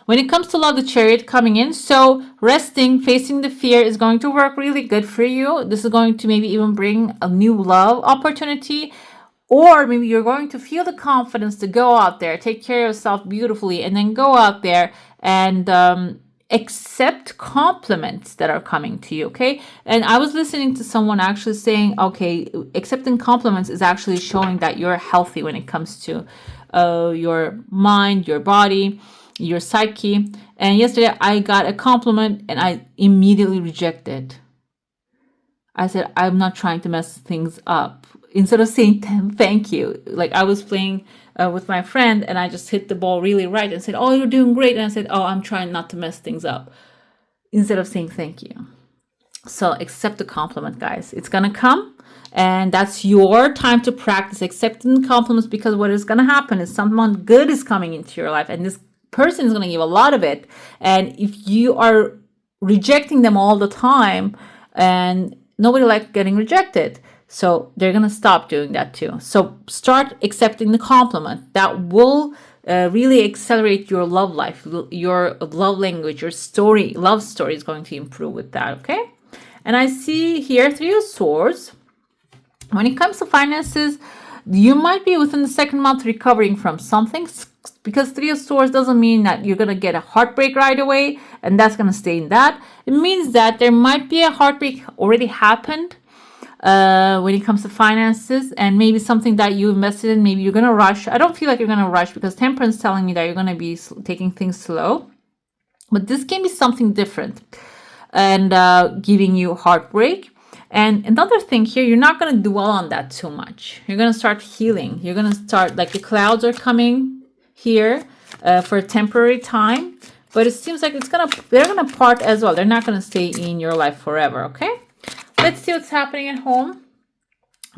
When it comes to love, the Chariot coming in. So resting, facing the fear is going to work really good for you. This is going to maybe even bring a new love opportunity, or maybe you're going to feel the confidence to go out there, take care of yourself beautifully, and then go out there and accept compliments that are coming to you. Okay, and I was listening to someone actually saying, okay, accepting compliments is actually showing that you're healthy when it comes to your mind, your body, your psyche. And yesterday I got a compliment and I immediately rejected. I said, I'm not trying to mess things up. Instead of saying thank you, like I was playing with my friend and I just hit the ball really right and said, oh, you're doing great. And I said, oh, I'm trying not to mess things up, instead of saying thank you. So accept the compliment, guys. It's going to come, and that's your time to practice accepting compliments, because what is going to happen is someone good is coming into your life, and this person is going to give a lot of it. And if you are rejecting them all the time, and nobody likes getting rejected, so they're going to stop doing that too. So start accepting the compliment. That will really accelerate your love life, your love language, your love story is going to improve with that, okay? And I see here Three of Swords. When it comes to finances, you might be within the second month recovering from something, because Three of Swords doesn't mean that you're going to get a heartbreak right away and that's going to stay in that. It means that there might be a heartbreak already happened when it comes to finances, and maybe something that you invested in, maybe you're going to rush. I don't feel like you're going to rush, because Temperance is telling me that you're going to be taking things slow. But this can be something different and giving you heartbreak. And another thing here, you're not going to dwell on that too much. You're going to start healing. You're going to start, like the clouds are coming here for a temporary time. But it seems like they're going to part as well. They're not going to stay in your life forever, okay? Let's see what's happening at home.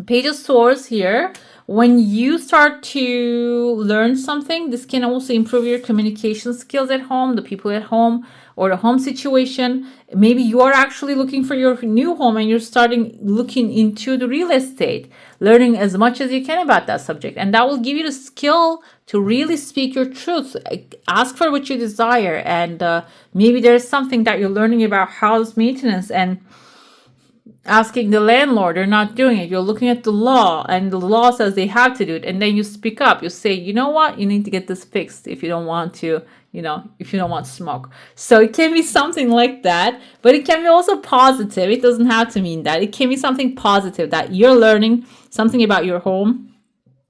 Page of Swords here. When you start to learn something, this can also improve your communication skills at home, the people at home, or the home situation. Maybe you are actually looking for your new home and you're starting looking into the real estate, learning as much as you can about that subject. And that will give you the skill to really speak your truth. Ask for what you desire. And maybe there's something that you're learning about house maintenance and asking the landlord, they're not doing it. You're looking at the law and the law says they have to do it. And then you speak up. You say, you know what? You need to get this fixed if you don't want to, if you don't want smoke. So it can be something like that, but it can be also positive. It doesn't have to mean that. It can be something positive that you're learning something about your home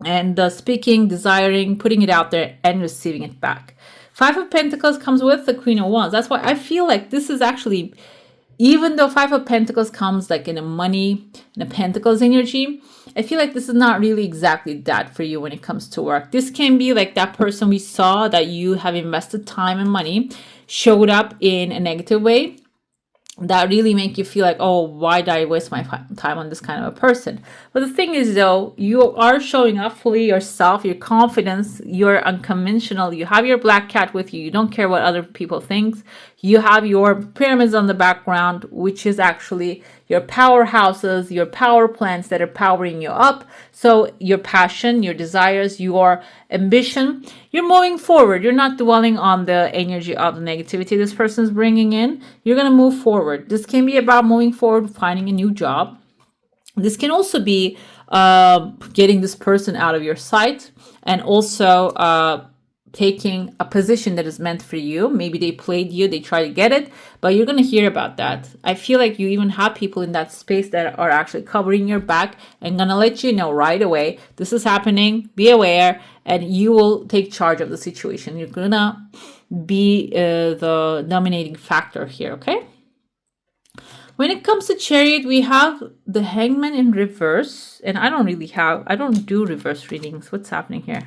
and speaking, desiring, putting it out there and receiving it back. Five of Pentacles comes with the Queen of Wands. That's why I feel like this is actually, even though Five of Pentacles comes like in a money, in a Pentacles energy, I feel like this is not really exactly that for you when it comes to work. This can be like that person we saw that you have invested time and money showed up in a negative way that really make you feel like, oh, why did I waste my time on this kind of a person? But the thing is, though, you are showing up fully yourself, your confidence, you're unconventional, you have your black cat with you, you don't care what other people think, you have your pyramids on the background, which is actually your powerhouses, your power plants that are powering you up. So your passion, your desires, your ambition, you're moving forward. You're not dwelling on the energy of the negativity this person's bringing in. You're going to move forward. This can be about moving forward, finding a new job. This can also be getting this person out of your sight and also taking a position that is meant for you. Maybe they played you, they try to get it, but you're going to hear about that. I feel like you even have people in that space that are actually covering your back and going to let you know right away, this is happening, be aware, and you will take charge of the situation. You're going to be the dominating factor here, okay? When it comes to Chariot, we have the Hangman in reverse, and I don't do reverse readings. What's happening here?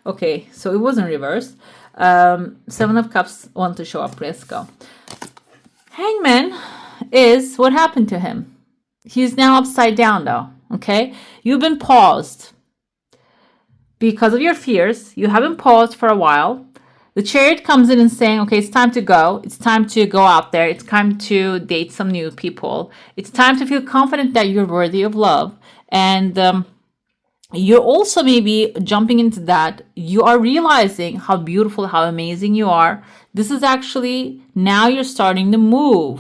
Okay, so it wasn't reversed. Seven of Cups want to show up. Let's go. Hangman is what happened to him. He's now upside down, though. Okay, you've been paused because of your fears. You haven't paused for a while. The Chariot comes in and saying, okay, it's time to go. It's time to go out there. It's time to date some new people. It's time to feel confident that you're worthy of love. And you're also maybe jumping into that. You are realizing how beautiful, how amazing you are. This is actually, now you're starting to move.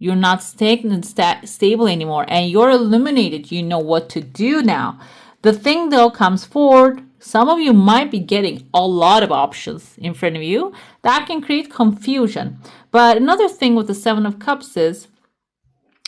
You're not stagnant, stable anymore. And you're illuminated. You know what to do now. The thing, though, comes forward. Some of you might be getting a lot of options in front of you. That can create confusion. But another thing with the Seven of Cups is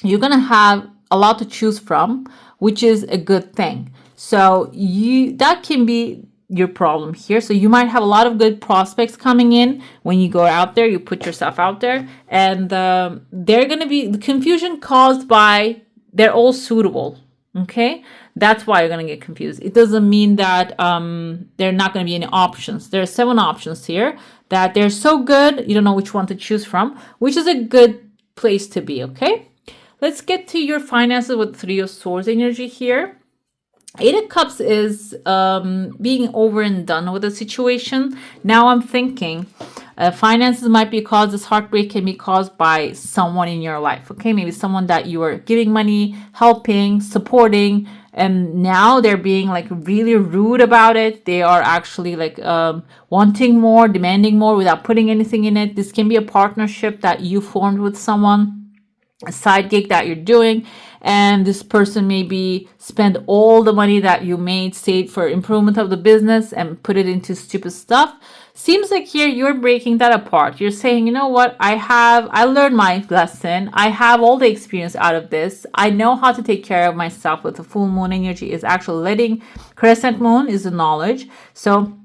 you're going to have a lot to choose from, which is a good thing. So that can be your problem here. So you might have a lot of good prospects coming in when you go out there, you put yourself out there, and they're going to be the confusion caused by they're all suitable. Okay, that's why you're going to get confused. It doesn't mean that there are not going to be any options. There are 7 options here that they're so good, you don't know which one to choose from, which is a good place to be, okay? Let's get to your finances with Three of Swords energy here. Eight of Cups is being over and done with a situation. Now I'm thinking finances might be caused, this heartbreak can be caused by someone in your life, okay? Maybe someone that you are giving money, helping, supporting, and now they're being like really rude about it. They are actually like wanting more, demanding more without putting anything in it. This can be a partnership that you formed with someone, a side gig that you're doing, and this person maybe spend all the money that you made, saved for improvement of the business, and put it into stupid stuff. Seems like here you're breaking that apart. You're saying, you know what, I learned my lesson. I have all the experience out of this. I know how to take care of myself with the full moon energy. Is actually letting crescent moon is the knowledge. So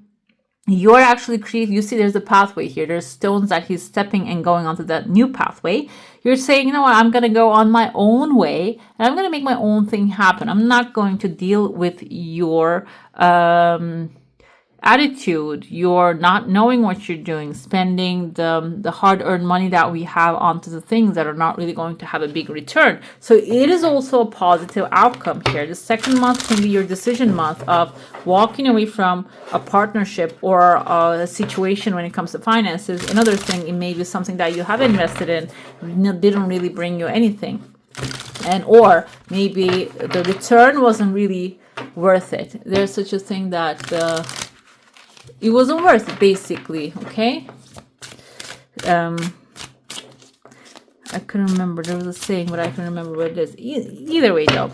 you're actually creating, you see there's a pathway here. There's stones that he's stepping and going onto that new pathway. You're saying, you know what, I'm going to go on my own way and I'm going to make my own thing happen. I'm not going to deal with your attitude, you're not knowing what you're doing, spending the hard-earned money that we have onto the things that are not really going to have a big return. So it is also a positive outcome here. The second month can be your decision month of walking away from a partnership or a situation when it comes to finances. Another thing, it may be something that you have invested in, didn't really bring you anything, and or maybe the return wasn't really worth it. There's such a thing that it wasn't worth it, basically. Okay. I couldn't remember. There was a saying, but I couldn't remember what it is. Either way, though.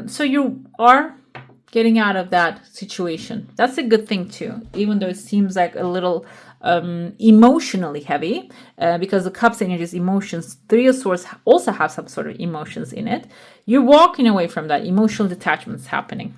So you are getting out of that situation. That's a good thing too, even though it seems like a little emotionally heavy, because the Cup's energy is emotions. Three of Swords also have some sort of emotions in it. You're walking away from that. Emotional detachment's happening.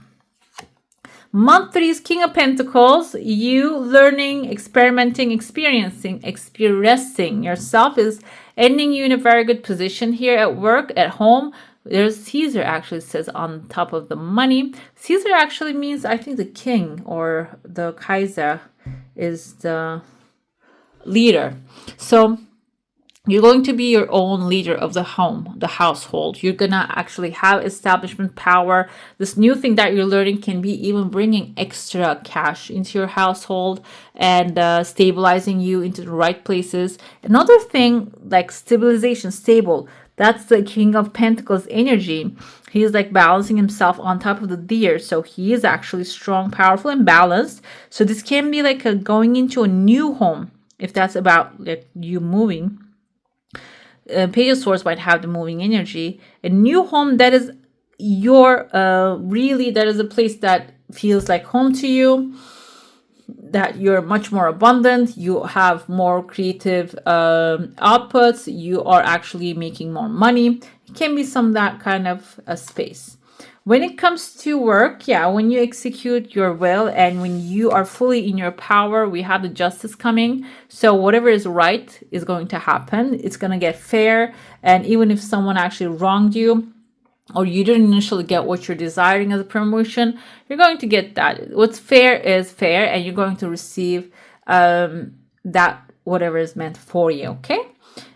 Month 3 is King of Pentacles. You learning, experimenting, expressing yourself is ending you in a very good position here at work, at home. There's Caesar actually says on top of the money. Caesar actually means, I think, the king, or the Kaiser is the leader. So you're going to be your own leader of the home, the household. You're going to actually have establishment power. This new thing that you're learning can be even bringing extra cash into your household and stabilizing you into the right places. Another thing, like stabilization, stable, that's the King of Pentacles energy. He's like balancing himself on top of the deer. So he is actually strong, powerful, and balanced. So this can be like going into a new home, if that's about like you moving. Page of Swords might have the moving energy. A new home that is your really, that is a place that feels like home to you, that you're much more abundant, you have more creative outputs, you are actually making more money. It can be some that kind of a space. When it comes to work, yeah, when you execute your will and when you are fully in your power, we have the justice coming. So whatever is right is going to happen. It's going to get fair. And even if someone actually wronged you, or you didn't initially get what you're desiring as a promotion, you're going to get that. What's fair is fair, and you're going to receive that whatever is meant for you, okay?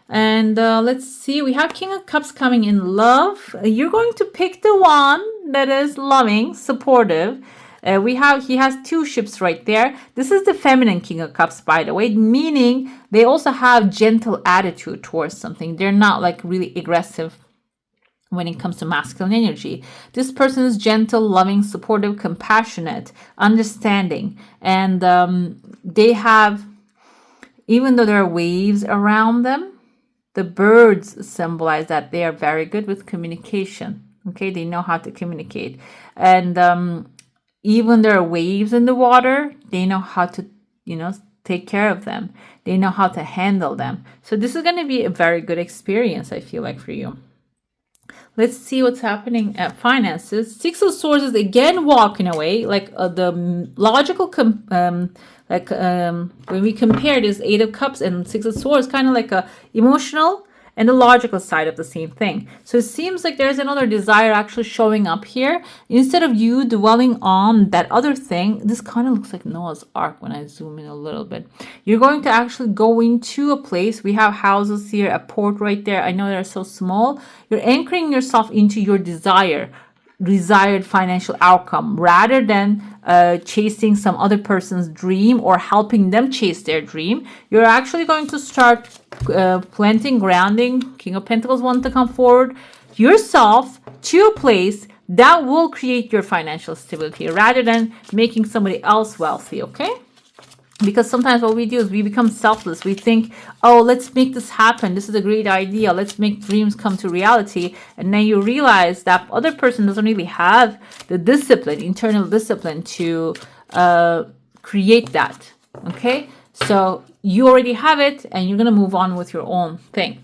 And let's see, we have King of Cups coming in love. You're going to pick the one that is loving, supportive. He has 2 ships right there. This is the feminine King of Cups, by the way, meaning they also have gentle attitude towards something. They're not like really aggressive when it comes to masculine energy. This person is gentle, loving, supportive, compassionate, understanding. And they have, even though there are waves around them, the birds symbolize that they are very good with communication. Okay, they know how to communicate. And even there are waves in the water, they know how to, take care of them. They know how to handle them. So this is going to be a very good experience, I feel like, for you. Let's see what's happening at finances. 6 of Swords is again walking away, like the logical, when we compare this 8 of Cups and 6 of Swords, kind of like a emotional and the logical side of the same thing. So it seems like there's another desire actually showing up here. Instead of you dwelling on that other thing, this kind of looks like Noah's Ark when I zoom in a little bit. You're going to actually go into a place. We have houses here, a port right there. I know they're so small. You're anchoring yourself into your desired financial outcome rather than chasing some other person's dream or helping them chase their dream. You're actually going to start planting, grounding. King of Pentacles want to come forward yourself to a place that will create your financial stability rather than making somebody else wealthy, okay? Because sometimes what we do is we become selfless. We think, oh, let's make this happen. This is a great idea. Let's make dreams come to reality. And then you realize that other person doesn't really have the discipline, internal discipline to create that. Okay? So you already have it and you're going to move on with your own thing.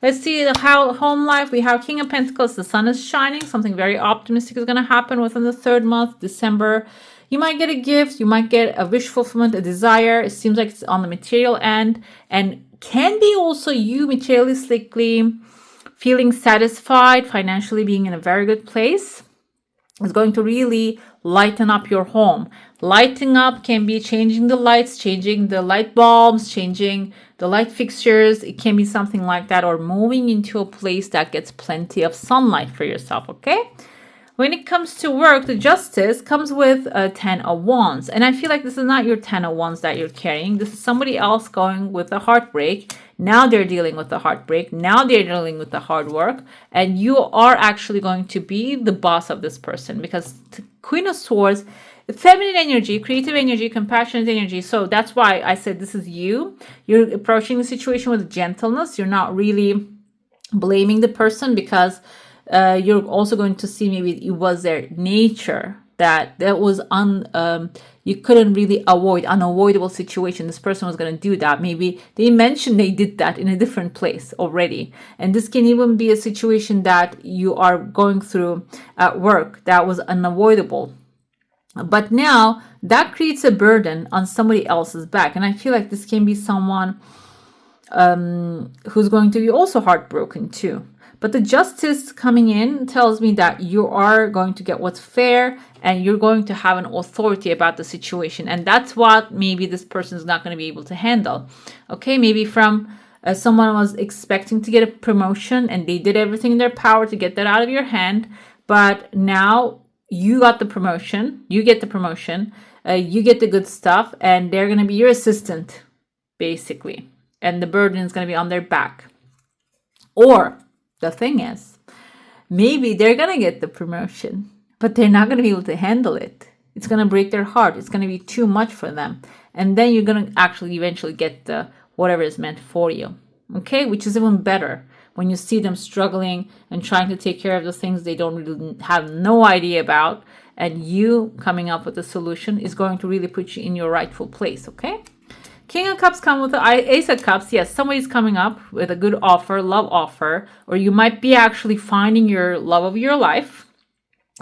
Let's see how home life. We have King of Pentacles. The sun is shining. Something very optimistic is going to happen within the 3rd month, December. You might get a gift, you might get a wish fulfillment, a desire. It seems like it's on the material end, and can be also you materialistically feeling satisfied, financially being in a very good place. is going to really lighten up your home. Lighting up can be changing the lights, changing the light bulbs, changing the light fixtures. It can be something like that, or moving into a place that gets plenty of sunlight for yourself, okay? When it comes to work, the Justice comes with a 10 of Wands. And I feel like this is not your 10 of Wands that you're carrying. This is somebody else going with a heartbreak. Now they're dealing with the heartbreak. Now they're dealing with the hard work. And you are actually going to be the boss of this person, because the Queen of Swords, feminine energy, creative energy, compassionate energy. So that's why I said this is you. You're approaching the situation with gentleness. You're not really blaming the person, because you're also going to see maybe it was their nature that was you couldn't really avoid, unavoidable situation. This person was going to do that. Maybe they mentioned they did that in a different place already. And this can even be a situation that you are going through at work that was unavoidable. But now that creates a burden on somebody else's back. And I feel like this can be someone who's going to be also heartbroken too. But the Justice coming in tells me that you are going to get what's fair, and you're going to have an authority about the situation. And that's what maybe this person is not going to be able to handle. Okay, maybe from someone was expecting to get a promotion and they did everything in their power to get that out of your hand. But now you got the promotion, you get the promotion, you get the good stuff, and they're going to be your assistant, basically. And the burden is going to be on their back. Or the thing is, maybe they're going to get the promotion, but they're not going to be able to handle it. It's going to break their heart. It's going to be too much for them. And then you're going to actually eventually get the whatever is meant for you. Okay? Which is even better when you see them struggling and trying to take care of the things they don't really have no idea about. And you coming up with a solution is going to really put you in your rightful place. Okay? King of Cups come with the Ace of Cups. Yes, somebody's coming up with a good offer, love offer, or you might be actually finding your love of your life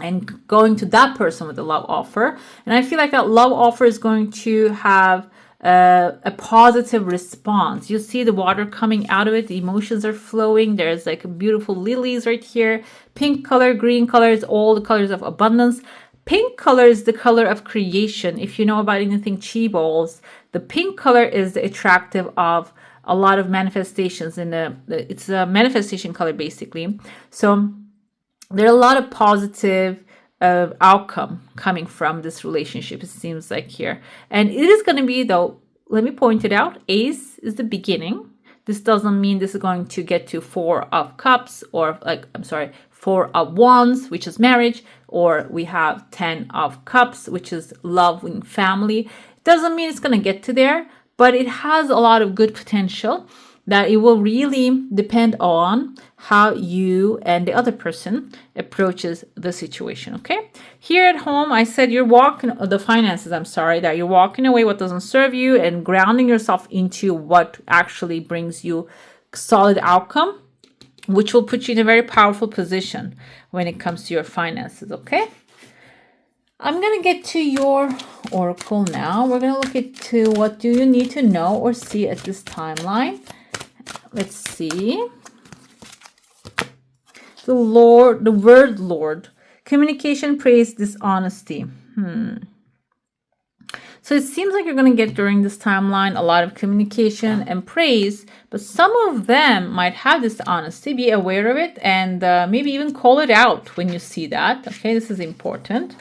and going to that person with a love offer. And I feel like that love offer is going to have a positive response. You see the water coming out of it. The emotions are flowing. There's like beautiful lilies right here. Pink color, green color is all the colors of abundance. Pink color is the color of creation. If you know about anything chi balls, the pink color is the attractive of a lot of manifestations. It's a manifestation color, basically. So there are a lot of positive outcome coming from this relationship, it seems like here. And it is going to be, though, let me point it out, Ace is the beginning. This doesn't mean this is going to get to 4 of Cups, or 4 of Wands, which is marriage, or we have 10 of Cups, which is love and family. It doesn't mean it's going to get to there, but it has a lot of good potential that it will really depend on how you and the other person approaches the situation, okay? Here at home, I said you're walking, the finances, that you're walking away what doesn't serve you and grounding yourself into what actually brings you solid outcome, which will put you in a very powerful position when it comes to your finances, okay? I'm going to get to your oracle now. We're going to look into what do you need to know or see at this timeline. Let's see. The word Lord. Communication, praise, dishonesty. So it seems like you're going to get during this timeline a lot of communication and praise, but some of them might have dishonesty. Be aware of it and maybe even call it out when you see that. Okay, this is important.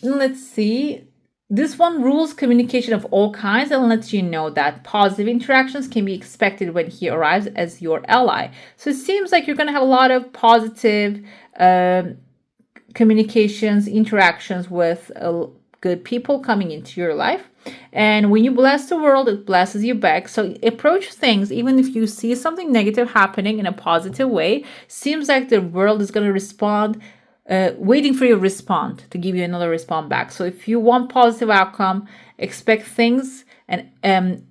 Let's see. This one rules communication of all kinds and lets you know that positive interactions can be expected when he arrives as your ally. So it seems like you're going to have a lot of positive communications, interactions with good people coming into your life. And when you bless the world, it blesses you back. So approach things, even if you see something negative happening, in a positive way. Seems like the world is going to respond, waiting for you to respond, to give you another response back. So if you want positive outcome, expect things and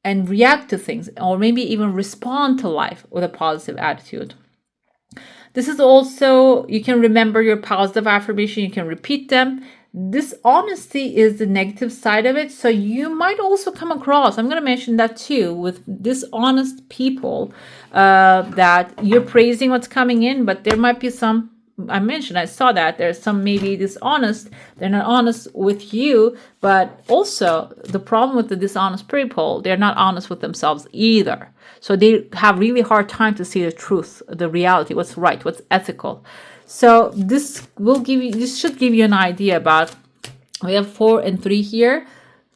react to things, or maybe even respond to life with a positive attitude. This is also, you can remember your positive affirmation, you can repeat them. Dishonesty is the negative side of it. So you might also come across, I'm going to mention that too, with dishonest people, that you're praising what's coming in, but there might be some I mentioned, I saw that there's some maybe dishonest. They're not honest with you, but also the problem with the dishonest people, they're not honest with themselves either. So they have really hard time to see the truth, the reality, what's right, what's ethical. So this should give you an idea about, we have 4 and 3 here.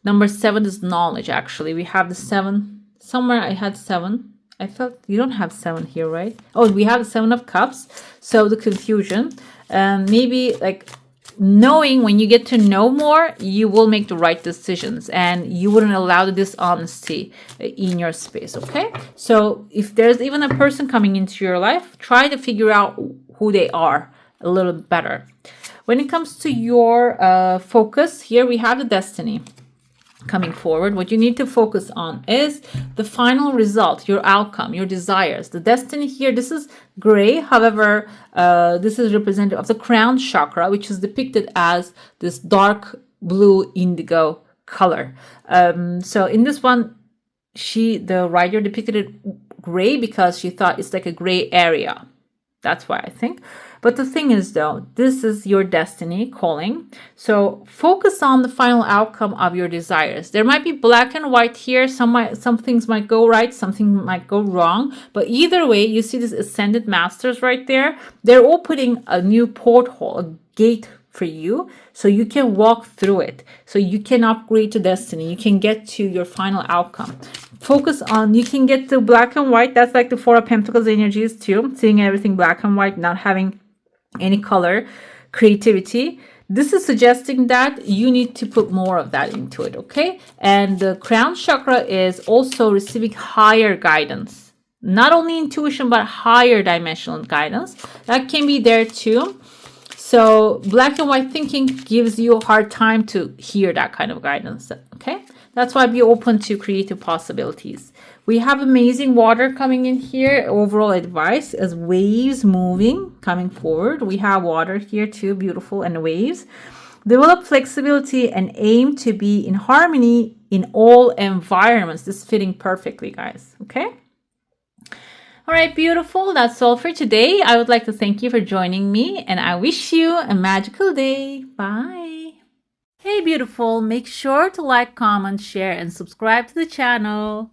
Number 7 is knowledge, actually. We have the 7. Somewhere I had 7. I felt you don't have 7 here, right? Oh, we have the 7 of Cups. So the confusion. Maybe like knowing, when you get to know more, you will make the right decisions and you wouldn't allow the dishonesty in your space, okay? So if there's even a person coming into your life, try to figure out who they are a little better. When it comes to your focus, here we have the destiny coming forward. What you need to focus on is the final result, your outcome, your desires. The destiny here, this is gray. However, this is representative of the crown chakra, which is depicted as this dark blue indigo color. So in this one, the writer depicted it gray because she thought it's like a gray area. That's why I think. But the thing is, though, this is your destiny calling. So focus on the final outcome of your desires. There might be black and white here. Some things might go right, something might go wrong. But either way, you see these ascended masters right there. They're all putting a new porthole, a gate for you, so you can walk through it. So you can upgrade to destiny. You can get to your final outcome. Focus on, you can get to black and white. That's like the 4 of Pentacles energies too. Seeing everything black and white, not having any color, creativity. This is suggesting that you need to put more of that into it, okay? And the crown chakra is also receiving higher guidance. Not only intuition, but higher dimensional guidance. That can be there too. So black and white thinking gives you a hard time to hear that kind of guidance, okay? That's why be open to creative possibilities. We have amazing water coming in here. Overall advice as waves moving, coming forward. We have water here too, beautiful, and waves. Develop flexibility and aim to be in harmony in all environments. This is fitting perfectly, guys, okay? All right, beautiful. That's all for today. I would like to thank you for joining me, and I wish you a magical day. Bye. Hey, beautiful. Make sure to like, comment, share, and subscribe to the channel.